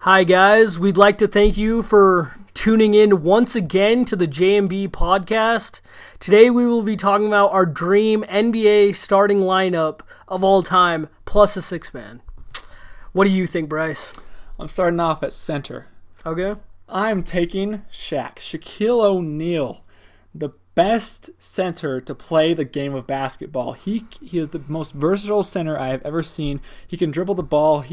Hi guys, we'd like to thank you for tuning in once again to the JMB podcast. Today we will be talking about our dream NBA starting lineup of all time, plus a six-man. What do you think, Bryce? I'm starting off at center. Okay. I'm taking Shaquille O'Neal, the best center to play the game of basketball. He is the most versatile center I have ever seen. He can dribble the ball.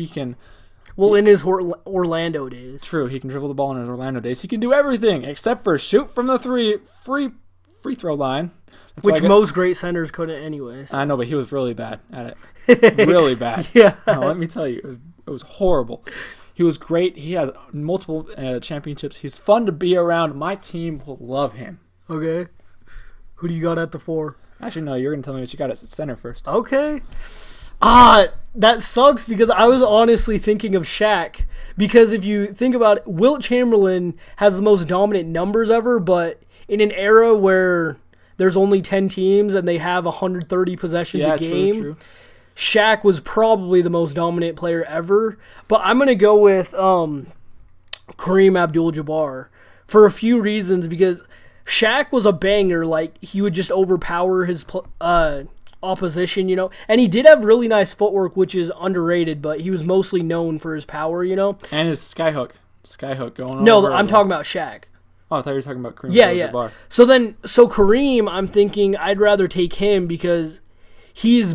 Well, in his Orlando days. True, he can dribble the ball in his Orlando days. He can do everything except for shoot from the free throw line. Which most great centers couldn't anyways. I know, but he was really bad at it. Really bad. Yeah. No, let me tell you, it was horrible. He was great. He has multiple championships. He's fun to be around. My team will love him. Okay. Who do you got at the 4? Actually, no, you're going to tell me what you got at center first. Okay. That sucks because I was honestly thinking of Shaq. Because if you think about it, Wilt Chamberlain has the most dominant numbers ever, but in an era where there's only 10 teams and they have 130 possessions a game, true. Shaq was probably the most dominant player ever. But I'm going to go with Kareem Abdul-Jabbar for a few reasons, because Shaq was a banger. Like, he would just overpower his opposition, and he did have really nice footwork, which is underrated, but he was mostly known for his power, And his skyhook going No, over. I'm talking about Shaq. Oh, I thought you were talking about Kareem Abdul-Jabbar. So Kareem, I'm thinking I'd rather take him because his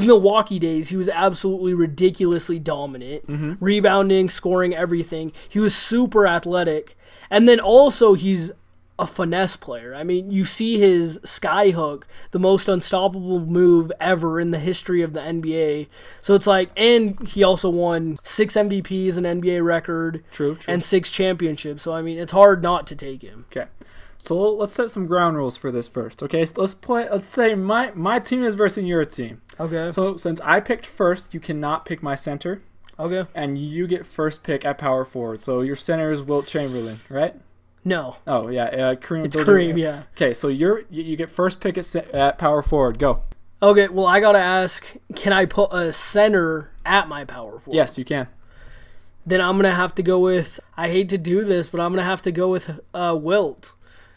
Milwaukee days, he was absolutely ridiculously dominant, rebounding, scoring, everything. He was super athletic, and then also he's a finesse player. I mean, you see his skyhook, the most unstoppable move ever in the history of the NBA. So it's like, and he also won 6 MVPs, an NBA record, True. and 6 championships. So I mean, it's hard not to take him. Okay. So let's set some ground rules for this first. Okay, so let's say my team is versus your team. Okay. So since I picked first, you cannot pick my center. Okay. And you get first pick at power forward. So your center is Wilt Chamberlain, right? No. Oh yeah, Kareem. It's Kareem, yeah. Okay, so you get first pick at power forward. Go. Okay, well, I gotta ask, can I put a center at my power forward? Yes, you can. Then I'm gonna have to go with, I hate to do this, but I'm gonna have to go with Wilt.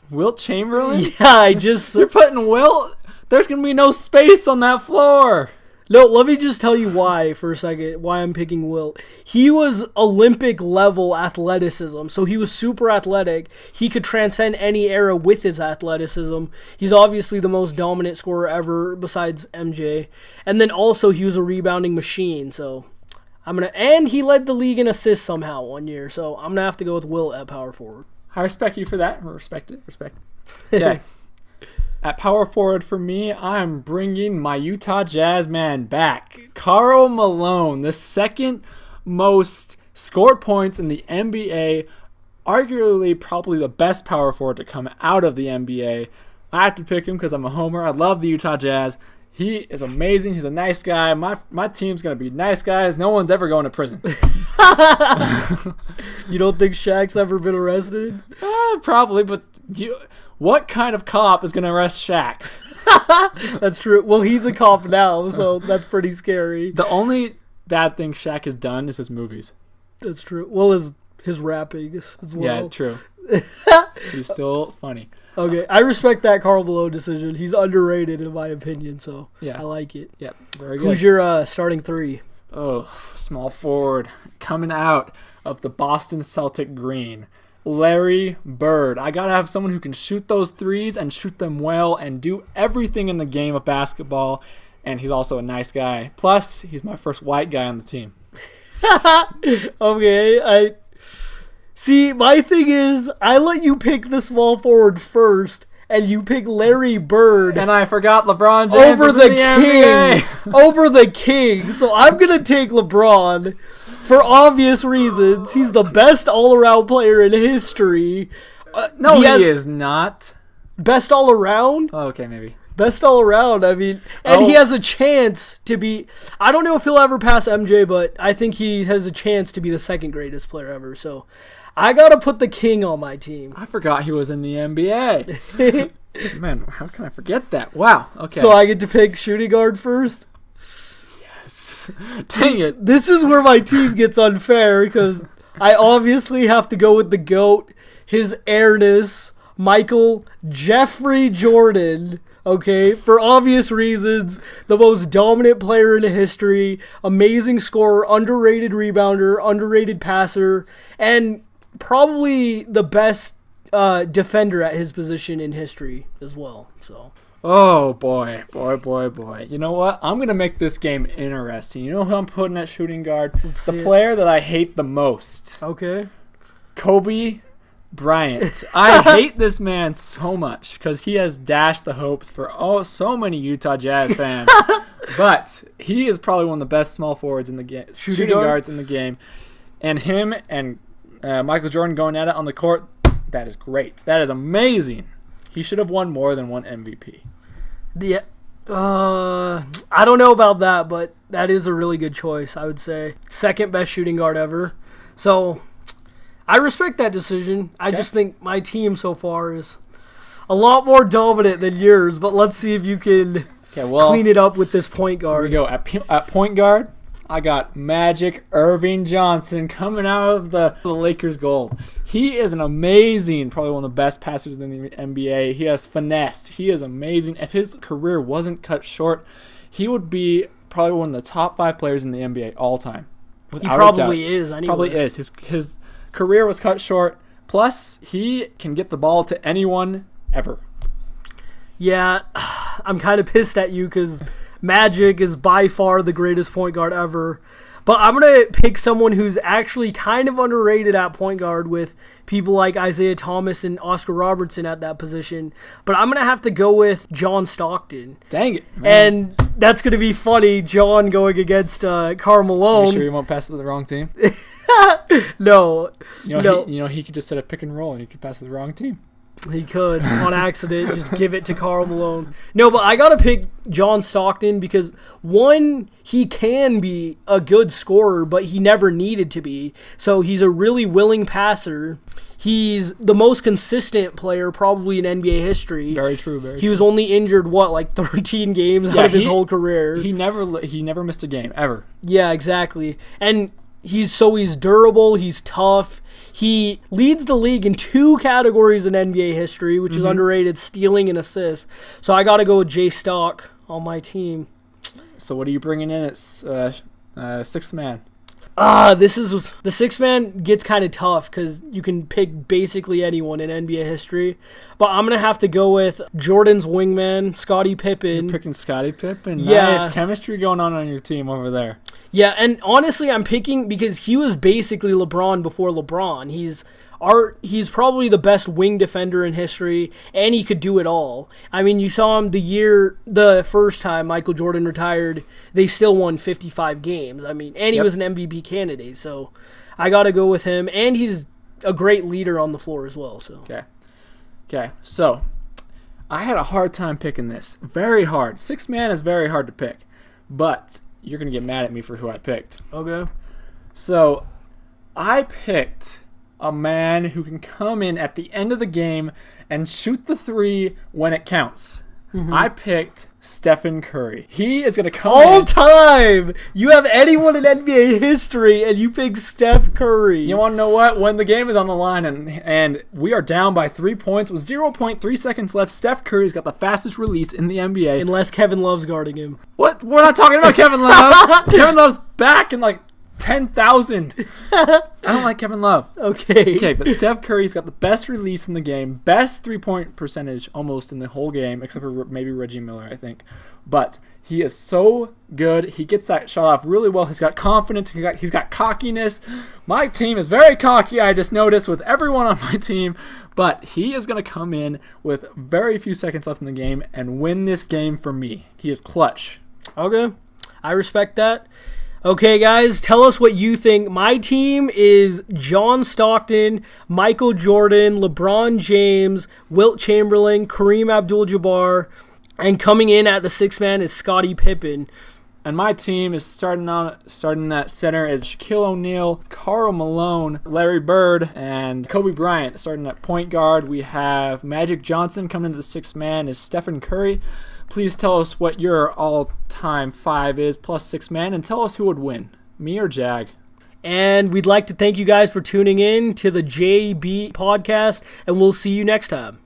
Wilt Chamberlain? Yeah, You're putting Wilt? There's gonna be no space on that floor. No, let me just tell you why for a second, why I'm picking Wilt. He was Olympic level athleticism, so he was super athletic. He could transcend any era with his athleticism. He's obviously the most dominant scorer ever besides MJ. And then also he was a rebounding machine, so and he led the league in assists somehow one year, so I'm gonna have to go with Wilt at power forward. I respect you for that. Respect it. Okay. At power forward for me, I'm bringing my Utah Jazz man back. Karl Malone, the second most scored points in the NBA, arguably probably the best power forward to come out of the NBA. I have to pick him because I'm a homer. I love the Utah Jazz. He is amazing. He's a nice guy. My team's going to be nice guys. No one's ever going to prison. You don't think Shaq's ever been arrested? Probably, but what kind of cop is going to arrest Shaq? That's true. Well, he's a cop now, so that's pretty scary. The only bad thing Shaq has done is his movies. That's true. Well, his rapping as well. Yeah, true. He's still funny. Okay, I respect that Karl Malone decision. He's underrated in my opinion, so yeah. I like it. Yep, very good. Who's your starting 3? Oh, small forward coming out of the Boston Celtic green. Larry Bird. I gotta have someone who can shoot those threes and shoot them well and do everything in the game of basketball. And he's also a nice guy. Plus, he's my first white guy on the team. Okay, see, my thing is, I let you pick the small forward first, and you pick Larry Bird. And I forgot LeBron James over the king. NBA. Over the king. So I'm gonna take LeBron for obvious reasons. He's the best all-around player in history. No, he is not. Best all-around? Oh, okay, maybe. Best all around. I mean, and he has a chance to be. I don't know if he'll ever pass MJ, but I think he has a chance to be the second greatest player ever. So I gotta put the king on my team. I forgot he was in the NBA. Man, how can I forget that? Wow. Okay. So I get to pick shooting guard first? Yes. Dang it. This is where my team gets unfair because I obviously have to go with the GOAT, his airness, Michael Jeffrey Jordan. Okay, for obvious reasons, the most dominant player in history, amazing scorer, underrated rebounder, underrated passer, and probably the best defender at his position in history as well. So, oh boy. You know what? I'm gonna make this game interesting. You know who I'm putting at shooting guard? The player that I hate the most. Okay. Kobe Bryant. I hate this man so much because he has dashed the hopes for so many Utah Jazz fans. But he is probably one of the best small forwards in the game, shooting guards in the game. And him and Michael Jordan going at it on the court, that is great. That is amazing. He should have won more than one MVP. Yeah. I don't know about that, but that is a really good choice, I would say. Second best shooting guard ever. So I respect that decision. I just think my team so far is a lot more dominant than yours, but let's see if you can clean it up with this point guard. Here we go. At point guard, I got Magic Irving Johnson coming out of the Lakers gold. He is an amazing, probably one of the best passers in the NBA. He has finesse. He is amazing. If his career wasn't cut short, he would be probably one of the top 5 players in the NBA all time. He probably is. Anyway. Probably is. His career was cut short. Plus, he can get the ball to anyone ever. Yeah, I'm kind of pissed at you because Magic is by far the greatest point guard ever. But I'm going to pick someone who's actually kind of underrated at point guard with people like Isaiah Thomas and Oscar Robertson at that position. But I'm going to have to go with John Stockton. Dang it, man. And that's going to be funny, John going against Karl Malone. You sure you won't pass it to the wrong team? No. He could just set a pick and roll and he could pass it to the wrong team. He could, on accident, just give it to Karl Malone. No, but I got to pick John Stockton because, one, he can be a good scorer, but he never needed to be. So he's a really willing passer. He's the most consistent player probably in NBA history. Very true. He was only injured, 13 games out of his whole career. He never missed a game, ever. Yeah, exactly. And he's durable, he's tough. He leads the league in 2 categories in NBA history, which is underrated, stealing and assists. So I got to go with Jay Stock on my team. So what are you bringing in at sixth man? The sixth man gets kind of tough because you can pick basically anyone in NBA history. But I'm going to have to go with Jordan's wingman, Scottie Pippen. You're picking Scottie Pippen? Yeah. Nice chemistry going on your team over there. Yeah, and honestly, I'm picking because he was basically LeBron before LeBron. He's probably the best wing defender in history, and he could do it all. I mean, you saw him the first time Michael Jordan retired, they still won 55 games. I mean, and he was an MVP candidate, so I got to go with him. And he's a great leader on the floor as well. So Okay, so I had a hard time picking this. Very hard. Sixth man is very hard to pick, but you're going to get mad at me for who I picked. Okay. So I picked a man who can come in at the end of the game and shoot the 3 when it counts. I picked Stephen Curry. He is going to come all time. You have anyone in NBA history, and you pick Steph Curry. You want to know what? When the game is on the line and we are down by 3 points with 0.3 seconds left, Steph Curry's got the fastest release in the NBA. Unless Kevin Love's guarding him. What? We're not talking about Kevin Love. Kevin Love's back in 10,000. I don't like Kevin Love. Okay, but Steph Curry's got the best release in the game, best 3-point percentage almost in the whole game, except for maybe Reggie Miller, I think. But he is so good. He gets that shot off really well. He's got confidence. He's got cockiness. My team is very cocky, I just noticed, with everyone on my team. But he is going to come in with very few seconds left in the game and win this game for me. He is clutch. Okay, I respect that. Okay, guys, tell us what you think. My team is John Stockton, Michael Jordan, LeBron James, Wilt Chamberlain, Kareem Abdul-Jabbar, and coming in at the 6th man is Scottie Pippen. And my team is starting at center is Shaquille O'Neal, Karl Malone, Larry Bird, and Kobe Bryant. Starting at point guard, we have Magic Johnson. Coming into the sixth man is Stephen Curry. Please tell us what your all-time 5 is, plus 6 man, and tell us who would win, me or Jag. And we'd like to thank you guys for tuning in to the JB podcast, and we'll see you next time.